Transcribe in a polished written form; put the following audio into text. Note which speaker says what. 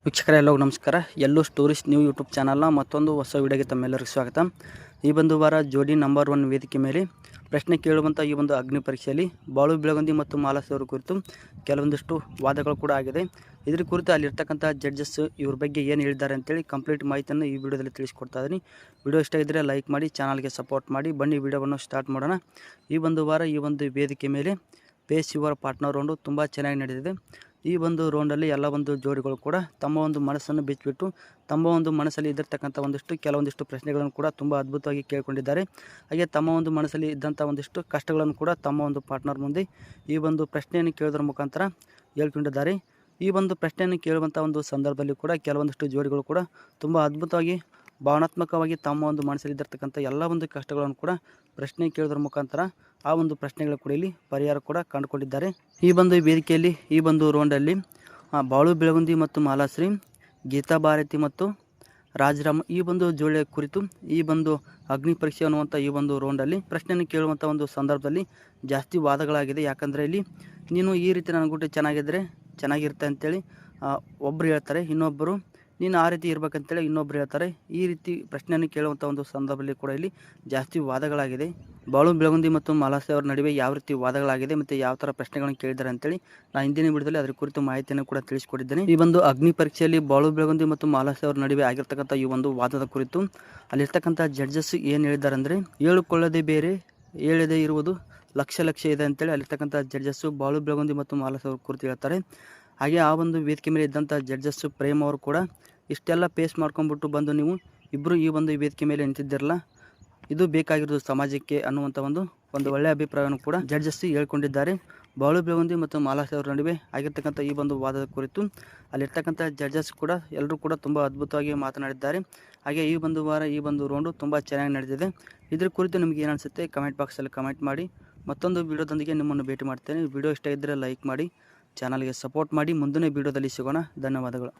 Speaker 1: ವೀಕ್ಷಕರೇ ಎಲ್ಲರಿಗೂ ನಮಸ್ಕಾರ. ಎಲ್ಲೂ ಸ್ಟೋರೀಸ್ ನ್ಯೂ ಯೂಟ್ಯೂಬ್ ಚಾನಲ್ನ ಮತ್ತೊಂದು ಹೊಸ ವಿಡಿಯೋಗೆ ತಮ್ಮೆಲ್ಲರಿಗೂ ಸ್ವಾಗತ. ಈ ಒಂದು ವಾರ ಜೋಡಿ ನಂಬರ್ 1 ವೇದಿಕೆ ಮೇಲೆ ಪ್ರಶ್ನೆ ಕೇಳುವಂಥ ಈ ಒಂದು ಅಗ್ನಿ ಪರೀಕ್ಷೆಯಲ್ಲಿ ಬಾಳು ಬೆಳಗುಂದಿ ಮತ್ತು ಮಾಲಾಸ್ ಅವರ ಕುರಿತು ಕೆಲವೊಂದಿಷ್ಟು ವಾದಗಳು ಕೂಡ ಆಗಿದೆ. ಇದ್ರ ಕುರಿತು ಅಲ್ಲಿರ್ತಕ್ಕಂಥ ಜಡ್ಜಸ್ ಇವ್ರ ಬಗ್ಗೆ ಏನು ಹೇಳಿದ್ದಾರೆ ಅಂತೇಳಿ ಕಂಪ್ಲೀಟ್ ಮಾಹಿತಿಯನ್ನು ಈ ವಿಡಿಯೋದಲ್ಲಿ ತಿಳಿಸ್ಕೊಡ್ತಾ ಇದ್ದೀನಿ. ವಿಡಿಯೋ ಇಷ್ಟ ಇದ್ದರೆ ಲೈಕ್ ಮಾಡಿ, ಚಾನಲ್ಗೆ ಸಪೋರ್ಟ್ ಮಾಡಿ. ಬನ್ನಿ ವಿಡಿಯೋವನ್ನು ಸ್ಟಾರ್ಟ್ ಮಾಡೋಣ. ಈ ಒಂದು ವಾರ ಈ ಒಂದು ವೇದಿಕೆ ಮೇಲೆ ಪೇಸ್ ಯುವರ್ ಪಾರ್ಟ್ನರ್ ರೌಂಡು ತುಂಬ ಚೆನ್ನಾಗಿ ನಡೆದಿದೆ. ಈ ಒಂದು ರೌಂಡಲ್ಲಿ ಎಲ್ಲ ಒಂದು ಜೋಡಿಗಳು ಕೂಡ ತಮ್ಮ ಒಂದು ಮನಸ್ಸನ್ನು ಬಿಚ್ಚಿಬಿಟ್ಟು ತಮ್ಮ ಒಂದು ಮನಸ್ಸಲ್ಲಿ ಇದ್ದಿರ್ತಕ್ಕಂಥ ಕೆಲವೊಂದಿಷ್ಟು ಪ್ರಶ್ನೆಗಳನ್ನು ಕೂಡ ತುಂಬ ಅದ್ಭುತವಾಗಿ ಕೇಳಿಕೊಂಡಿದ್ದಾರೆ. ಹಾಗೆ ತಮ್ಮ ಒಂದು ಮನಸ್ಸಲ್ಲಿ ಇದ್ದಂಥ ಒಂದಿಷ್ಟು ಕಷ್ಟಗಳನ್ನು ಕೂಡ ತಮ್ಮ ಒಂದು ಪಾರ್ಟ್ನರ್ ಮುಂದೆ ಈ ಒಂದು ಪ್ರಶ್ನೆಯನ್ನು ಕೇಳೋದ್ರ ಮುಖಾಂತರ ಹೇಳ್ಕೊಂಡಿದ್ದಾರೆ. ಈ ಒಂದು ಪ್ರಶ್ನೆಯನ್ನು ಕೇಳುವಂಥ ಒಂದು ಸಂದರ್ಭದಲ್ಲಿ ಕೂಡ ಕೆಲವೊಂದಿಷ್ಟು ಜೋಡಿಗಳು ಕೂಡ ತುಂಬ ಅದ್ಭುತವಾಗಿ ಭಾವನಾತ್ಮಕವಾಗಿ ತಮ್ಮ ಒಂದು ಮನಸ್ಸಲ್ಲಿದ್ದಿರ್ತಕ್ಕಂಥ ಎಲ್ಲ ಒಂದು ಕಷ್ಟಗಳನ್ನು ಕೂಡ ಪ್ರಶ್ನೆ ಕೇಳೋದ್ರ ಮುಖಾಂತರ ಆ ಒಂದು ಪ್ರಶ್ನೆಗಳ ಕೂಡ ಇಲ್ಲಿ ಪರಿಹಾರ ಕೂಡ ಕಂಡುಕೊಂಡಿದ್ದಾರೆ. ಈ ಒಂದು ವೇದಿಕೆಯಲ್ಲಿ ಈ ಒಂದು ರೌಂಡಲ್ಲಿ ಬಾಳು ಬೆಳಗುಂದಿ ಮತ್ತು ಮಾಲಾಶ್ರೀ, ಗೀತಾ ಭಾರತಿ ಮತ್ತು ರಾಜರಾಮ್ ಈ ಒಂದು ಜೋಡಿಯ ಕುರಿತು ಈ ಒಂದು ಅಗ್ನಿ ಪರೀಕ್ಷೆ ಅನ್ನುವಂಥ ಈ ಒಂದು ರೌಂಡಲ್ಲಿ ಪ್ರಶ್ನೆಯನ್ನು ಕೇಳುವಂಥ ಒಂದು ಸಂದರ್ಭದಲ್ಲಿ ಜಾಸ್ತಿ ವಾದಗಳಾಗಿದೆ. ಯಾಕಂದರೆ ಇಲ್ಲಿ ನೀನು ಈ ರೀತಿ ನನಗುಟ್ಟು ಚೆನ್ನಾಗಿರುತ್ತೆ ಅಂತೇಳಿ ಒಬ್ಬರು ಹೇಳ್ತಾರೆ, ಇನ್ನೊಬ್ಬರು ನೀನು ಆ ರೀತಿ ಇರಬೇಕಂತೇಳಿ ಇನ್ನೊಬ್ರು ಹೇಳ್ತಾರೆ. ಈ ರೀತಿ ಪ್ರಶ್ನೆಯನ್ನು ಕೇಳುವಂಥ ಒಂದು ಸಂದರ್ಭದಲ್ಲಿ ಕೂಡ ಇಲ್ಲಿ ಜಾಸ್ತಿ ವಾದಗಳಾಗಿದೆ. ಬಾಳು ಬೆಳಗುಂದಿ ಮತ್ತು ಮಾಲಾಸ್ ಅವರ ನಡುವೆ ಯಾವ ರೀತಿ ವಾದಗಳಾಗಿದೆ ಮತ್ತು ಯಾವ ಥರ ಪ್ರಶ್ನೆಗಳನ್ನು ಕೇಳಿದ್ದಾರೆ ಅಂತೇಳಿ ನಾನು ಹಿಂದಿನ ವಿಡಿಯೋದಲ್ಲಿ ಅದರ ಕುರಿತು ಮಾಹಿತಿಯನ್ನು ಕೂಡ ತಿಳಿಸಿಕೊಟ್ಟಿದ್ದೇನೆ. ಈ ಒಂದು ಅಗ್ನಿ ಪರೀಕ್ಷೆಯಲ್ಲಿ ಬಾಳು ಬೆಳಗುಂದಿ ಮತ್ತು ಮಾಲಾಸ್ ಅವರ ನಡುವೆ ಆಗಿರ್ತಕ್ಕಂಥ ಈ ಒಂದು ವಾದದ ಕುರಿತು ಅಲ್ಲಿರ್ತಕ್ಕಂಥ ಜಡ್ಜಸ್ ಏನು ಹೇಳಿದ್ದಾರೆ ಅಂದರೆ, ಹೇಳಿಕೊಳ್ಳದೆ ಬೇರೆ ಹೇಳದೇ ಇರುವುದು ಲಕ್ಷ ಇದೆ ಅಂತೇಳಿ ಅಲ್ಲಿರ್ತಕ್ಕಂಥ ಜಡ್ಜಸ್ಸು ಬಾಳು ಬೆಳಗುಂದಿ ಮತ್ತು ಮಾಲಾಸ್ ಅವ್ರ ಕುರಿತು ಹೇಳ್ತಾರೆ. ಹಾಗೆ ಆ ಒಂದು ವೇದಿಕೆ ಮೇಲೆ ಇದ್ದಂಥ ಜಡ್ಜಸ್ ಪ್ರೇಮ್ ಅವರು ಕೂಡ ಇಷ್ಟೆಲ್ಲ ಪೇಸ್ ಮಾಡ್ಕೊಂಡ್ಬಿಟ್ಟು ಬಂದು ನೀವು ಇಬ್ಬರು ಈ ಒಂದು ವೇದಿಕೆ ಮೇಲೆ ನಿಂತಿದ್ದಿರಲ್ಲ, ಇದು ಬೇಕಾಗಿರೋದು ಸಮಾಜಕ್ಕೆ ಅನ್ನುವಂಥ ಒಂದು ಒಳ್ಳೆಯ ಅಭಿಪ್ರಾಯವನ್ನು ಕೂಡ ಜಡ್ಜಸ್ ಹೇಳ್ಕೊಂಡಿದ್ದಾರೆ. ಬಾಳು ಬೆಳಗುಂದಿ ಮತ್ತು ಮಾಲಾಸ್ ಅವರ ನಡುವೆ ಆಗಿರ್ತಕ್ಕಂಥ ಈ ಒಂದು ವಾದದ ಕುರಿತು ಅಲ್ಲಿರ್ತಕ್ಕಂಥ ಜಡ್ಜಸ್ ಕೂಡ ಎಲ್ಲರೂ ಕೂಡ ತುಂಬ ಅದ್ಭುತವಾಗಿ ಮಾತನಾಡಿದ್ದಾರೆ. ಹಾಗೆ ಈ ಒಂದು ವಾರ ಈ ಒಂದು ರೌಂಡು ತುಂಬ ಚೆನ್ನಾಗಿ ನಡೆದಿದೆ. ಇದ್ರ ಕುರಿತು ನಿಮಗೆ ಏನು ಅನಿಸುತ್ತೆ ಕಮೆಂಟ್ ಬಾಕ್ಸಲ್ಲಿ ಕಮೆಂಟ್ ಮಾಡಿ. ಮತ್ತೊಂದು ವಿಡಿಯೋದೊಂದಿಗೆ ನಿಮ್ಮನ್ನು ಭೇಟಿ ಮಾಡ್ತೇನೆ. ವಿಡಿಯೋ ಇಷ್ಟ ಇದ್ದರೆ ಲೈಕ್ ಮಾಡಿ, ಚಾನಲ್ಗೆ ಸಪೋರ್ಟ್ ಮಾಡಿ. ಮುಂದಿನ ವಿಡಿಯೋದಲ್ಲಿ ಸಿಗೋಣ. ಧನ್ಯವಾದಗಳು.